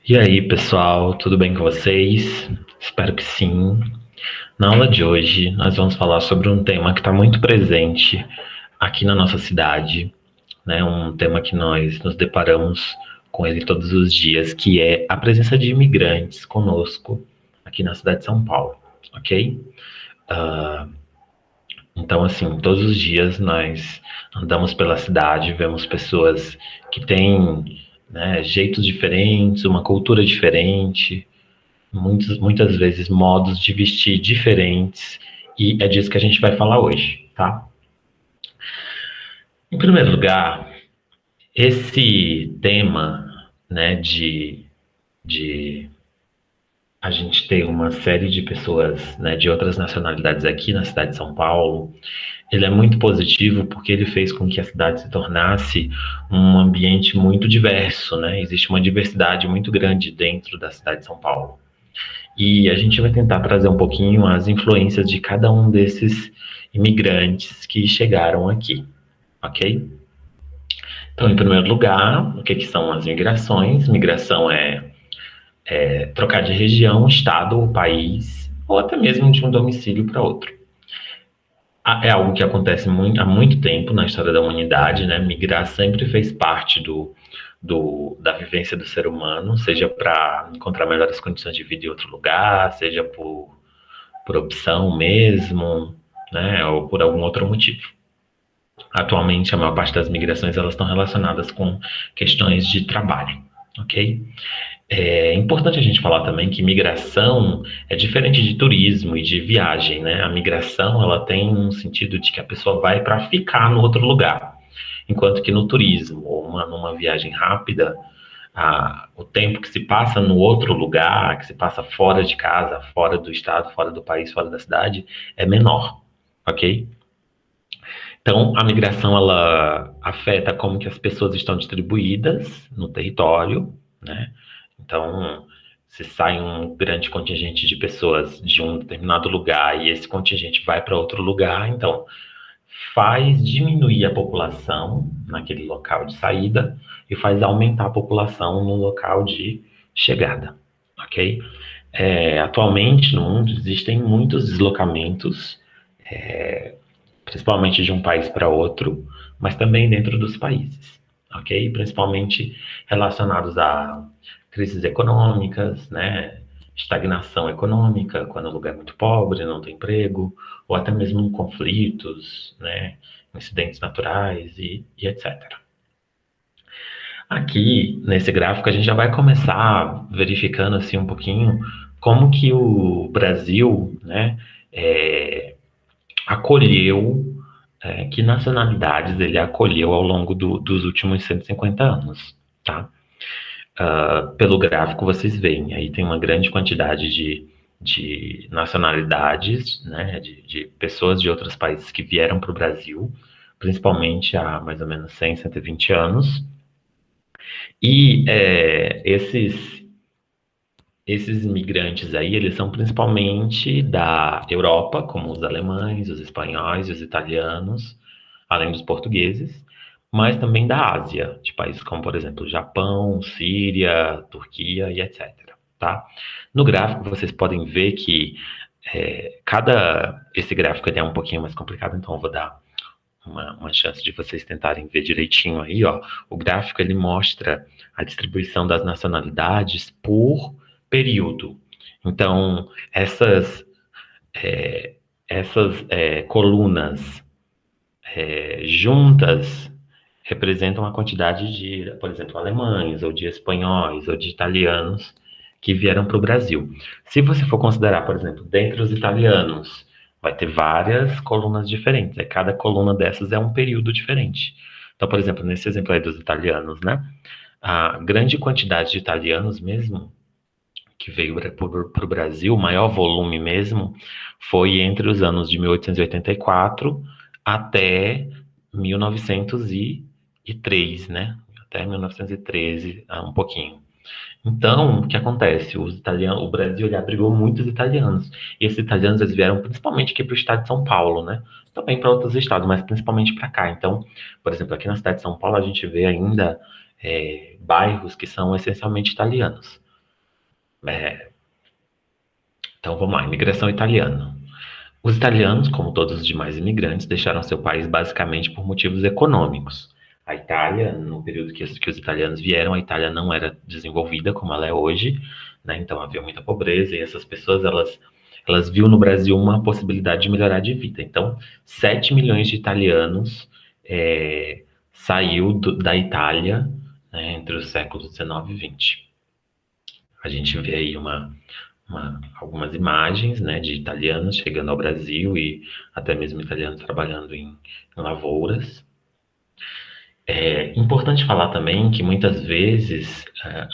E aí, pessoal, tudo bem com vocês? Espero que sim. Na aula de hoje, nós vamos falar sobre um tema que está muito presente aqui na nossa cidade, né? Um tema que nós nos deparamos com ele todos os dias, que é a presença de imigrantes conosco aqui na cidade de São Paulo, ok? Ah, então, assim, todos os dias nós andamos pela cidade, vemos pessoas que têm, né, jeitos diferentes, uma cultura diferente, muitas vezes modos de vestir diferentes, e é disso que a gente vai falar hoje, tá? Em primeiro lugar, esse tema, né, de a gente ter uma série de pessoas, né, de outras nacionalidades aqui na cidade de São Paulo, ele é muito positivo porque ele fez com que a cidade se tornasse um ambiente muito diverso, né? Existe uma diversidade muito grande dentro da cidade de São Paulo. E a gente vai tentar trazer um pouquinho as influências de cada um desses imigrantes que chegaram aqui, ok? Então, em primeiro lugar, o que, que são as migrações? Migração é trocar de região, estado ou país, ou até mesmo de um domicílio para outro. É algo que acontece há muito tempo na história da humanidade, né? Migrar sempre fez parte da vivência do ser humano, seja para encontrar melhores condições de vida em outro lugar, seja por opção mesmo, né, ou por algum outro motivo. Atualmente, a maior parte das migrações elas estão relacionadas com questões de trabalho, ok? É importante a gente falar também que migração é diferente de turismo e de viagem, né? A migração ela tem um sentido de que a pessoa vai para ficar no outro lugar, enquanto que no turismo ou numa viagem rápida, o tempo que se passa no outro lugar, que se passa fora de casa, fora do estado, fora do país, fora da cidade, é menor, ok? Então, a migração ela afeta como que as pessoas estão distribuídas no território, né? Então, se sai um grande contingente de pessoas de um determinado lugar e esse contingente vai para outro lugar, então faz diminuir a população naquele local de saída e faz aumentar a população no local de chegada, ok? Atualmente no mundo existem muitos deslocamentos, principalmente de um país para outro, mas também dentro dos países, ok? Principalmente relacionados a crises econômicas, né? Estagnação econômica, quando o lugar é muito pobre, não tem emprego, ou até mesmo conflitos, né? Incidentes naturais e etc. Aqui, nesse gráfico, a gente já vai começar verificando assim um pouquinho como que o Brasil, né, acolheu, que nacionalidades ele acolheu ao longo dos últimos 150 anos, tá? Pelo gráfico vocês veem, aí tem uma grande quantidade de nacionalidades, né, de pessoas de outros países que vieram para o Brasil, principalmente há mais ou menos 100, 120 anos, e esses imigrantes aí, eles são principalmente da Europa, como os alemães, os espanhóis, os italianos, além dos portugueses, mas também da Ásia, de países como, por exemplo, Japão, Síria, Turquia e etc. Tá? No gráfico, vocês podem ver que esse gráfico ele é um pouquinho mais complicado, então eu vou dar uma chance de vocês tentarem ver direitinho aí, ó. O gráfico ele mostra a distribuição das nacionalidades por período. Então, é, essas colunas juntas representam a quantidade de, por exemplo, alemães, ou de espanhóis, ou de italianos que vieram para o Brasil. Se você for considerar, por exemplo, dentre os italianos, vai ter várias colunas diferentes. Cada coluna dessas é um período diferente. Então, por exemplo, nesse exemplo aí dos italianos, né? A grande quantidade de italianos mesmo que veio para o Brasil, o maior volume mesmo, foi entre os anos de 1884 até 1903, né? Até 1913, um pouquinho. Então, o que acontece? O Brasil ele abrigou muitos italianos. E esses italianos eles vieram principalmente aqui para o estado de São Paulo, né? Também para outros estados, mas principalmente para cá. Então, por exemplo, aqui na cidade de São Paulo a gente vê ainda bairros que são essencialmente italianos. É, então vamos lá, imigração italiana. Os italianos, como todos os demais imigrantes, deixaram seu país basicamente por motivos econômicos. A Itália, no período que os italianos vieram, a Itália não era desenvolvida como ela é hoje, né? Então havia muita pobreza e essas pessoas elas viam no Brasil uma possibilidade de melhorar de vida. Então, 7 milhões de italianos saiu da Itália, né, entre os séculos 19 e 20. A gente vê aí algumas imagens, né, de italianos chegando ao Brasil e até mesmo italianos trabalhando em lavouras. É importante falar também que muitas vezes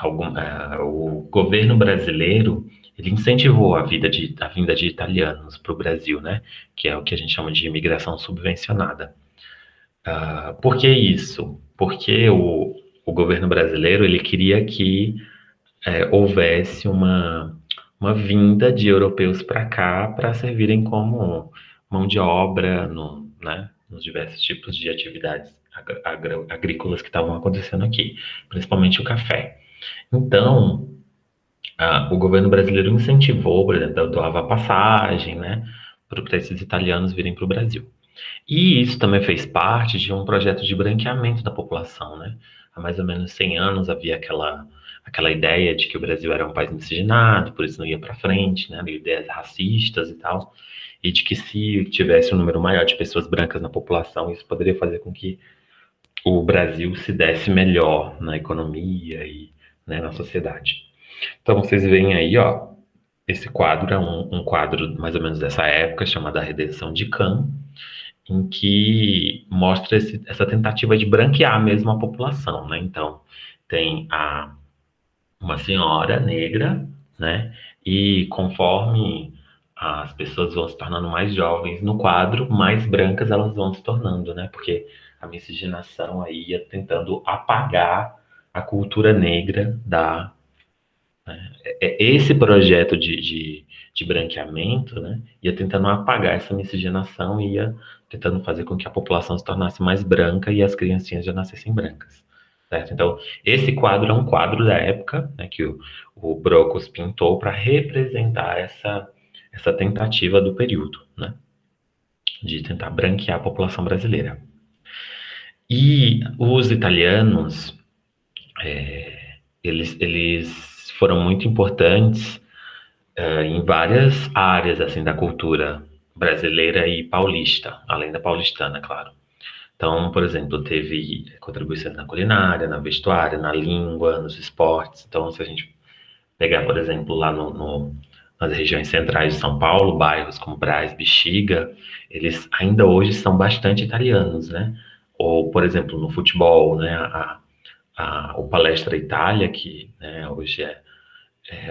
o governo brasileiro ele incentivou a vinda de italianos para o Brasil, né, que é o que a gente chama de imigração subvencionada. Por que isso? Porque o governo brasileiro ele queria que houvesse uma vinda de europeus para cá para servirem como mão de obra né, nos diversos tipos de atividades agrícolas que estavam acontecendo aqui, principalmente o café. Então, o governo brasileiro incentivou, por exemplo, doava passagem, né, para esses italianos virem para o Brasil. E isso também fez parte de um projeto de branqueamento da população, né? Há mais ou menos 100 anos havia aquela ideia de que o Brasil era um país miscigenado, por isso não ia para frente, né? Ideias racistas e tal, e de que se tivesse um número maior de pessoas brancas na população, isso poderia fazer com que o Brasil se desse melhor na economia e, né, na sociedade. Então vocês veem aí, ó, esse quadro é um quadro mais ou menos dessa época, chamado A Redenção de Cã, em que mostra essa tentativa de branquear mesmo a população, né? Então, tem uma senhora negra, né? E conforme as pessoas vão se tornando mais jovens no quadro, mais brancas elas vão se tornando, né? Porque a miscigenação aí ia tentando apagar a cultura negra esse projeto de branqueamento, né, ia tentando apagar essa miscigenação, ia tentando fazer com que a população se tornasse mais branca e as criancinhas já nascessem brancas, certo? Então, esse quadro é um quadro da época, né, que o Brocos pintou para representar essa tentativa do período, né, de tentar branquear a população brasileira. E os italianos, eles foram muito importantes em várias áreas assim da cultura brasileira e paulista, além da paulistana, claro. Então, por exemplo, teve contribuições na culinária, na vestuária, na língua, nos esportes. Então, se a gente pegar, por exemplo, lá nas regiões centrais de São Paulo, bairros como Brás, Bexiga, eles ainda hoje são bastante italianos, né? Ou, por exemplo, no futebol, né? O Palestra Itália, que, né, hoje é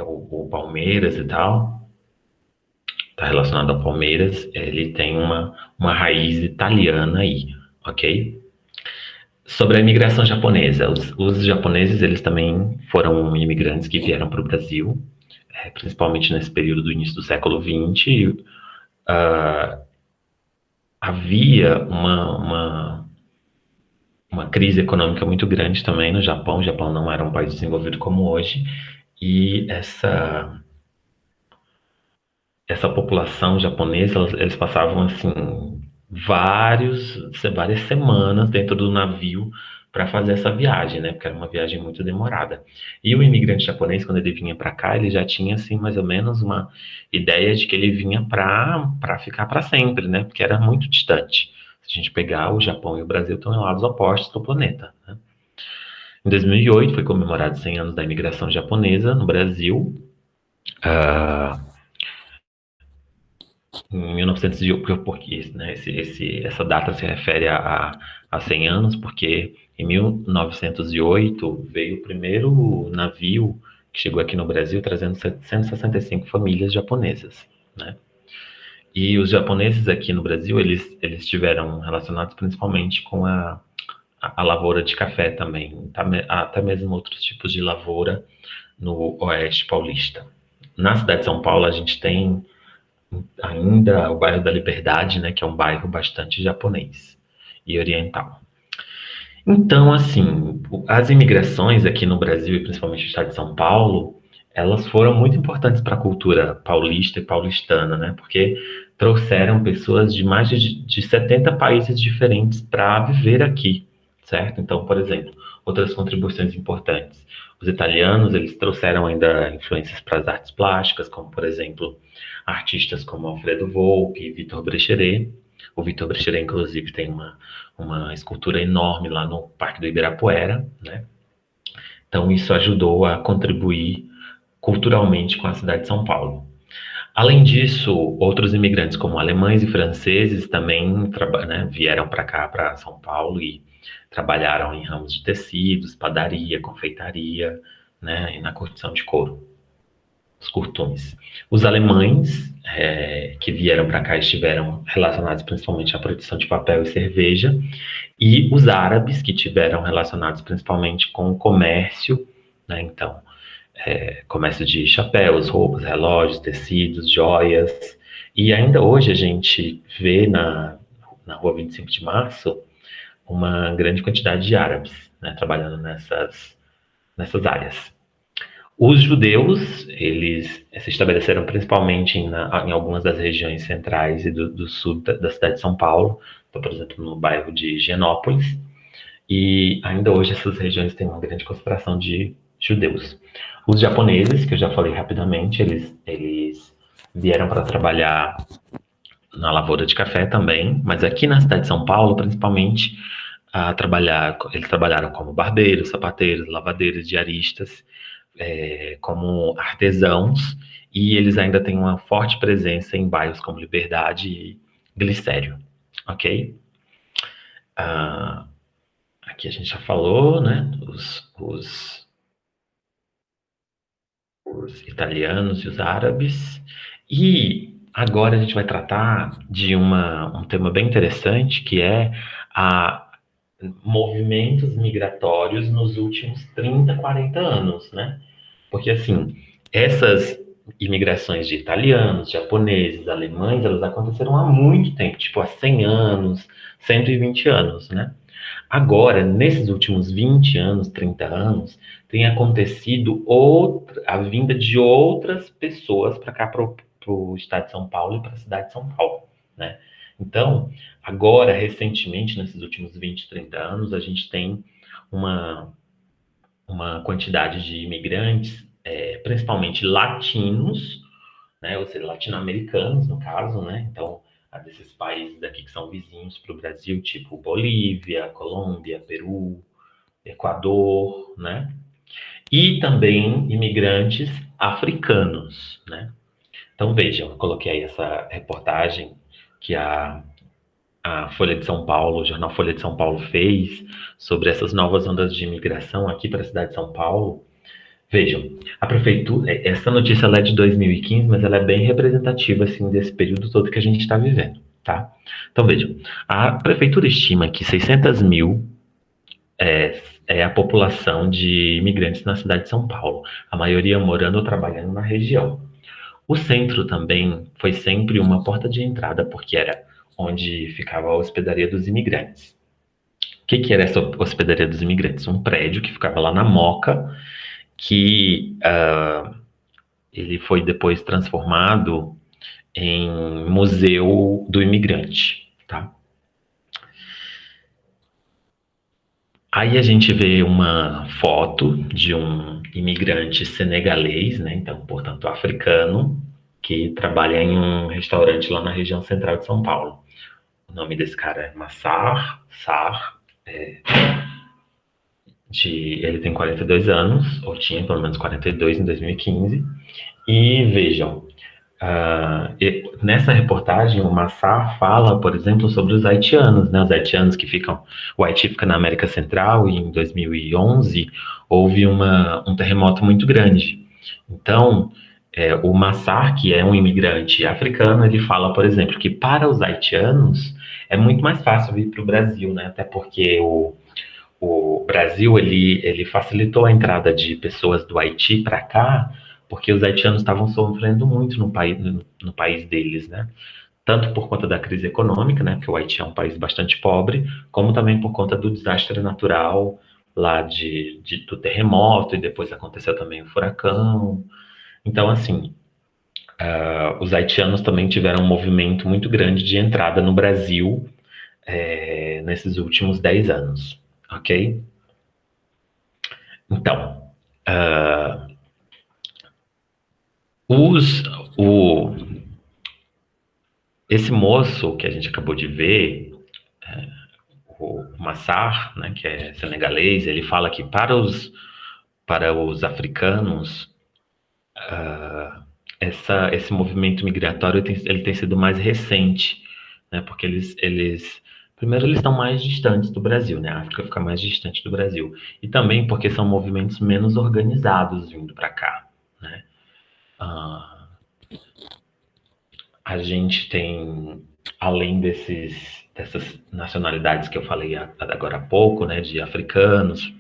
o Palmeiras e tal, está relacionado ao Palmeiras, ele tem uma raiz italiana aí, ok? Sobre a imigração japonesa, os japoneses, eles também foram imigrantes que vieram para o Brasil, principalmente nesse período do início do século XX. Havia uma crise econômica muito grande também no Japão. O Japão não era um país desenvolvido como hoje, e essa população japonesa, eles passavam assim várias semanas dentro do navio para fazer essa viagem, né? Porque era uma viagem muito demorada. E o imigrante japonês, quando ele vinha para cá, ele já tinha assim mais ou menos uma ideia de que ele vinha para ficar para sempre, né? Porque era muito distante. Se a gente pegar o Japão e o Brasil estão em lados opostos do planeta, né? Em 2008 foi comemorado 100 anos da imigração japonesa no Brasil. Em 1908, porque né, essa data se refere a 100 anos, porque em 1908 veio o primeiro navio que chegou aqui no Brasil trazendo 765 famílias japonesas, né? E os japoneses aqui no Brasil, eles estiveram relacionados principalmente com a lavoura de café também, até mesmo outros tipos de lavoura no oeste paulista. Na cidade de São Paulo, a gente tem ainda o bairro da Liberdade, né, que é um bairro bastante japonês e oriental. Então, assim, as imigrações aqui no Brasil, e principalmente no estado de São Paulo, elas foram muito importantes para a cultura paulista e paulistana, né? Porque trouxeram pessoas de mais de 70 países diferentes para viver aqui, certo? Então, por exemplo, outras contribuições importantes. Os italianos, eles trouxeram ainda influências para as artes plásticas, como, por exemplo, artistas como Alfredo Volpi e Vitor Brecheret. O Vitor Brecheret, inclusive, tem uma escultura enorme lá no Parque do Ibirapuera, né? Então, isso ajudou a contribuir culturalmente com a cidade de São Paulo. Além disso, outros imigrantes, como alemães e franceses, também né, vieram para cá, para São Paulo, e trabalharam em ramos de tecidos, padaria, confeitaria, né, e na curtição de couro, os curtumes. Os alemães que vieram para cá estiveram relacionados principalmente à produção de papel e cerveja, e os árabes, que tiveram relacionados principalmente com o comércio, né, então, comércio de chapéus, roupas, relógios, tecidos, joias. E ainda hoje a gente vê na rua 25 de Março uma grande quantidade de árabes, né, trabalhando nessas áreas. Os judeus, eles se estabeleceram principalmente em algumas das regiões centrais e do sul da cidade de São Paulo, então, por exemplo, no bairro de Higienópolis, e ainda hoje essas regiões têm uma grande concentração de judeus. Os japoneses, que eu já falei rapidamente, eles vieram para trabalhar na lavoura de café também, mas aqui na cidade de São Paulo, principalmente, eles trabalharam como barbeiros, sapateiros, lavadeiros, diaristas, como artesãos, e eles ainda têm uma forte presença em bairros como Liberdade e Glicério, ok? Ah, aqui a gente já falou, né? Os italianos e os árabes. E agora a gente vai tratar de um tema bem interessante, que é a movimentos migratórios nos últimos 30, 40 anos, né? Porque, assim, essas imigrações de italianos, japoneses, alemães, elas aconteceram há muito tempo, tipo há 100 anos, 120 anos, né? Agora, nesses últimos 20 anos, 30 anos, tem acontecido a vinda de outras pessoas para cá, para o estado de São Paulo e para a cidade de São Paulo, né? Então, agora, recentemente, nesses últimos 20, 30 anos, a gente tem uma, uma quantidade de imigrantes, principalmente latinos, né, ou seja, latino-americanos, no caso, né? Então, desses países daqui que são vizinhos para o Brasil, tipo Bolívia, Colômbia, Peru, Equador, né? E também imigrantes africanos, né? Então, vejam, eu coloquei aí essa reportagem que a Folha de São Paulo, o jornal Folha de São Paulo fez sobre essas novas ondas de imigração aqui para a cidade de São Paulo. Vejam, a prefeitura, essa notícia ela é de 2015, mas ela é bem representativa assim desse período todo que a gente está vivendo, tá? Então vejam, a prefeitura estima que 600 mil é a população de imigrantes na cidade de São Paulo, a maioria morando ou trabalhando na região. O centro também foi sempre uma porta de entrada, porque era onde ficava a hospedaria dos imigrantes. O que que era essa hospedaria dos imigrantes? Um prédio que ficava lá na Moca, que ele foi depois transformado em Museu do Imigrante, tá? Aí a gente vê uma foto de um imigrante senegalês, né? Então, portanto, africano, que trabalha em um restaurante lá na região central de São Paulo. O nome desse cara é Massar Sarr. Ele tem 42 anos, ou tinha pelo menos 42 em 2015. E vejam, nessa reportagem, o Massar fala, por exemplo, sobre os haitianos, né? Os haitianos que ficam. O Haiti fica na América Central e em 2011 houve um terremoto muito grande. Então, o Massar, que é um imigrante africano, ele fala, por exemplo, que para os haitianos é muito mais fácil vir para o Brasil, né? Até porque o Brasil ele facilitou a entrada de pessoas do Haiti para cá, porque os haitianos estavam sofrendo muito no país deles, né? Tanto por conta da crise econômica, né? Porque o Haiti é um país bastante pobre, como também por conta do desastre natural lá do terremoto, e depois aconteceu também o furacão. Então, assim, os haitianos também tiveram um movimento muito grande de entrada no Brasil nesses últimos 10 anos, ok? Então, os, o, esse moço que a gente acabou de ver, o Massar, né, que é senegalês, ele fala que para os africanos, esse movimento migratório ele tem sido mais recente, né, porque primeiro, eles estão mais distantes do Brasil, né, a África fica mais distante do Brasil, e também porque são movimentos menos organizados vindo para cá, né. Ah, a gente tem, além dessas nacionalidades que eu falei agora há pouco, né, de africanos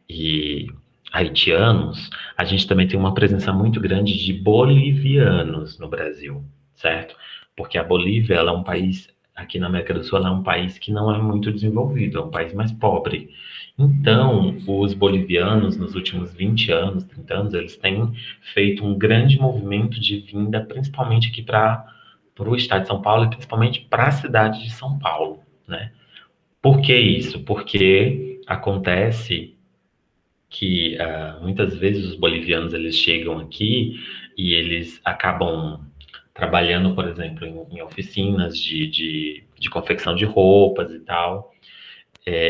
e haitianos, a gente também tem uma presença muito grande de bolivianos no Brasil, certo? Porque a Bolívia, ela é um país, aqui na América do Sul, ela é um país que não é muito desenvolvido, é um país mais pobre. Então, os bolivianos, nos últimos 20 anos, 30 anos, eles têm feito um grande movimento de vinda, principalmente aqui para o estado de São Paulo e principalmente para a cidade de São Paulo, né? Por que isso? Porque acontece que muitas vezes os bolivianos eles chegam aqui e eles acabam trabalhando, por exemplo, em oficinas de confecção de roupas e tal.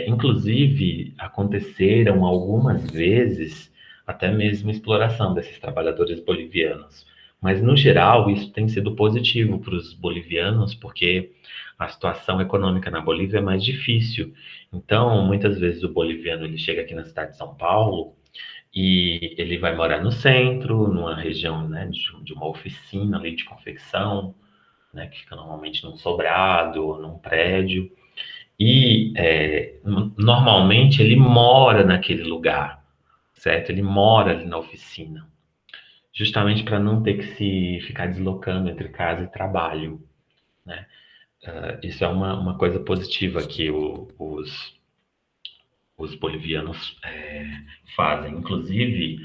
Inclusive, aconteceram algumas vezes até mesmo exploração desses trabalhadores bolivianos. Mas, no geral, isso tem sido positivo para os bolivianos, porque a situação econômica na Bolívia é mais difícil. Então, muitas vezes o boliviano ele chega aqui na cidade de São Paulo e ele vai morar no centro, numa região, né, de uma oficina ali de confecção, né, que fica normalmente num sobrado, num prédio. E normalmente ele mora naquele lugar, certo? Ele mora ali na oficina, justamente para não ter que se ficar deslocando entre casa e trabalho, né? Isso é uma coisa positiva que os bolivianos fazem. Inclusive,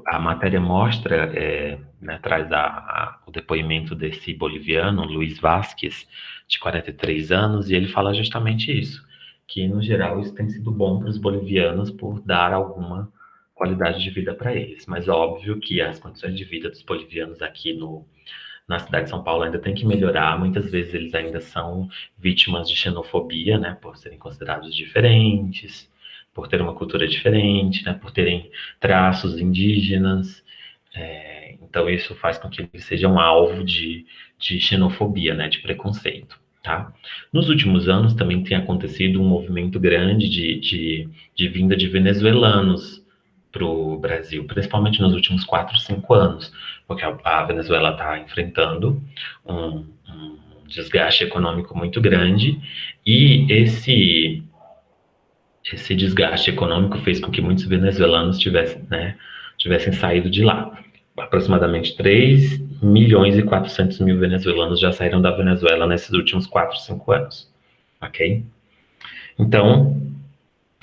a matéria mostra, né, traz o depoimento desse boliviano, Luiz Vasquez, de 43 anos, e ele fala justamente isso, que no geral isso tem sido bom para os bolivianos por dar alguma qualidade de vida para eles. Mas óbvio que as condições de vida dos bolivianos aqui na cidade de São Paulo ainda tem que melhorar. Muitas vezes eles ainda são vítimas de xenofobia, né, por serem considerados diferentes, por ter uma cultura diferente, né, por terem traços indígenas. Então isso faz com que eles sejam alvo de xenofobia, né, de preconceito. Tá? Nos últimos anos também tem acontecido um movimento grande de vinda de venezuelanos para o Brasil, principalmente nos últimos 4, 5 anos, porque a Venezuela está enfrentando um desgaste econômico muito grande e esse desgaste econômico fez com que muitos venezuelanos tivessem saído de lá. Aproximadamente 3 milhões e 400 mil venezuelanos já saíram da Venezuela nesses últimos 4, 5 anos, ok? Então,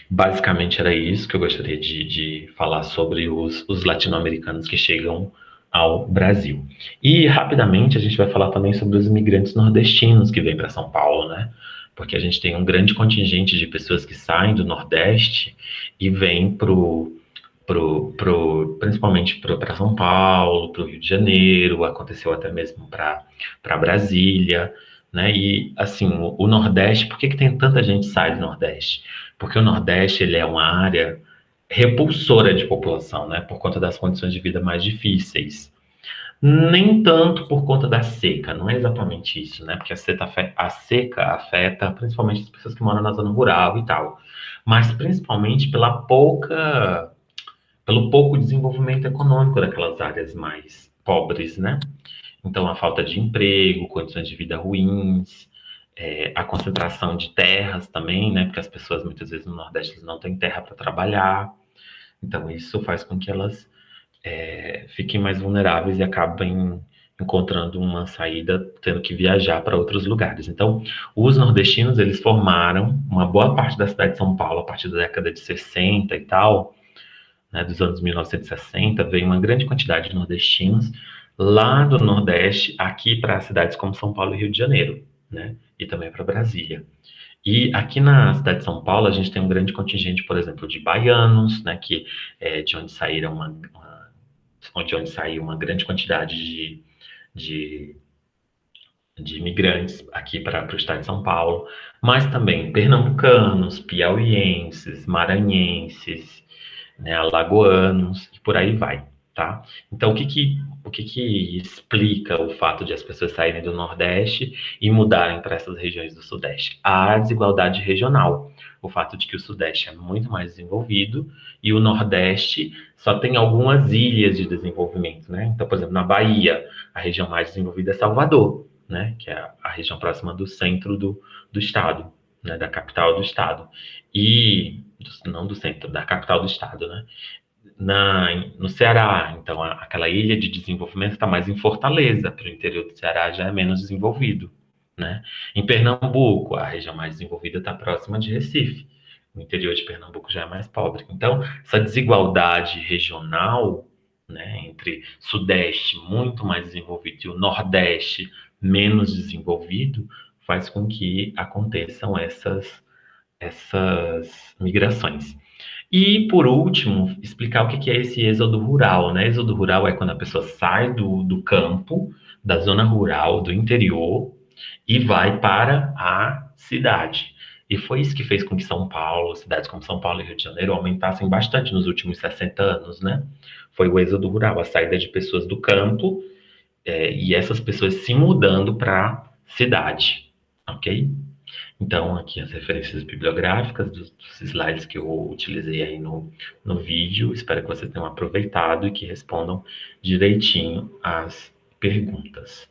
basicamente era isso que eu gostaria de falar sobre os latino-americanos que chegam ao Brasil. E rapidamente a gente vai falar também sobre os imigrantes nordestinos que vêm para São Paulo, né? Porque a gente tem um grande contingente de pessoas que saem do Nordeste e vêm principalmente para São Paulo, para o Rio de Janeiro, aconteceu até mesmo para Brasília, né? E assim, o Nordeste, por que tem tanta gente que sai do Nordeste? Porque o Nordeste ele é uma área repulsora de população, né? Por conta das condições de vida mais difíceis. Nem tanto por conta da seca, não é exatamente isso, né? Porque a seca afeta principalmente as pessoas que moram na zona rural e tal, mas principalmente pelo pouco desenvolvimento econômico daquelas áreas mais pobres, né? Então, a falta de emprego, condições de vida ruins, a concentração de terras também, né? Porque as pessoas muitas vezes no Nordeste não têm terra para trabalhar. Então, isso faz com que elas fiquem mais vulneráveis e acabem encontrando uma saída, tendo que viajar para outros lugares. Então, os nordestinos, eles formaram uma boa parte da cidade de São Paulo a partir da década de 60 e tal, né, dos anos 1960, veio uma grande quantidade de nordestinos lá do Nordeste aqui para cidades como São Paulo e Rio de Janeiro, né, e também para Brasília. E aqui na cidade de São Paulo, a gente tem um grande contingente, por exemplo, de baianos, né, que é de onde saíram de onde saiu uma grande quantidade de, de imigrantes aqui para o estado de São Paulo, mas também pernambucanos, piauienses, maranhenses, né, alagoanos e por aí vai, tá? Então, o que que explica o fato de as pessoas saírem do Nordeste e mudarem para essas regiões do Sudeste? A desigualdade regional, o fato de que o Sudeste é muito mais desenvolvido e o Nordeste só tem algumas ilhas de desenvolvimento, né? Então, por exemplo, na Bahia, a região mais desenvolvida é Salvador, né? Que é a região próxima do centro do estado, né? Da capital do estado. E não do centro, da capital do estado, né? No Ceará, então, aquela ilha de desenvolvimento está mais em Fortaleza, para o interior do Ceará já é menos desenvolvido, né? Em Pernambuco, a região mais desenvolvida está próxima de Recife, o interior de Pernambuco já é mais pobre. Então, essa desigualdade regional, né, entre Sudeste muito mais desenvolvido e o Nordeste menos desenvolvido, faz com que aconteçam essas migrações. E, por último, explicar o que é esse êxodo rural, né? Êxodo rural é quando a pessoa sai do campo, da zona rural, do interior, e vai para a cidade. E foi isso que fez com que São Paulo, cidades como São Paulo e Rio de Janeiro, aumentassem bastante nos últimos 60 anos, né? Foi o êxodo rural, a saída de pessoas do campo, e essas pessoas se mudando para a cidade, ok? Então, aqui as referências bibliográficas dos slides que eu utilizei aí no vídeo. Espero que vocês tenham aproveitado e que respondam direitinho as perguntas,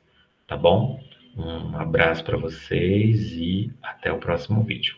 tá bom? Um abraço para vocês e até o próximo vídeo.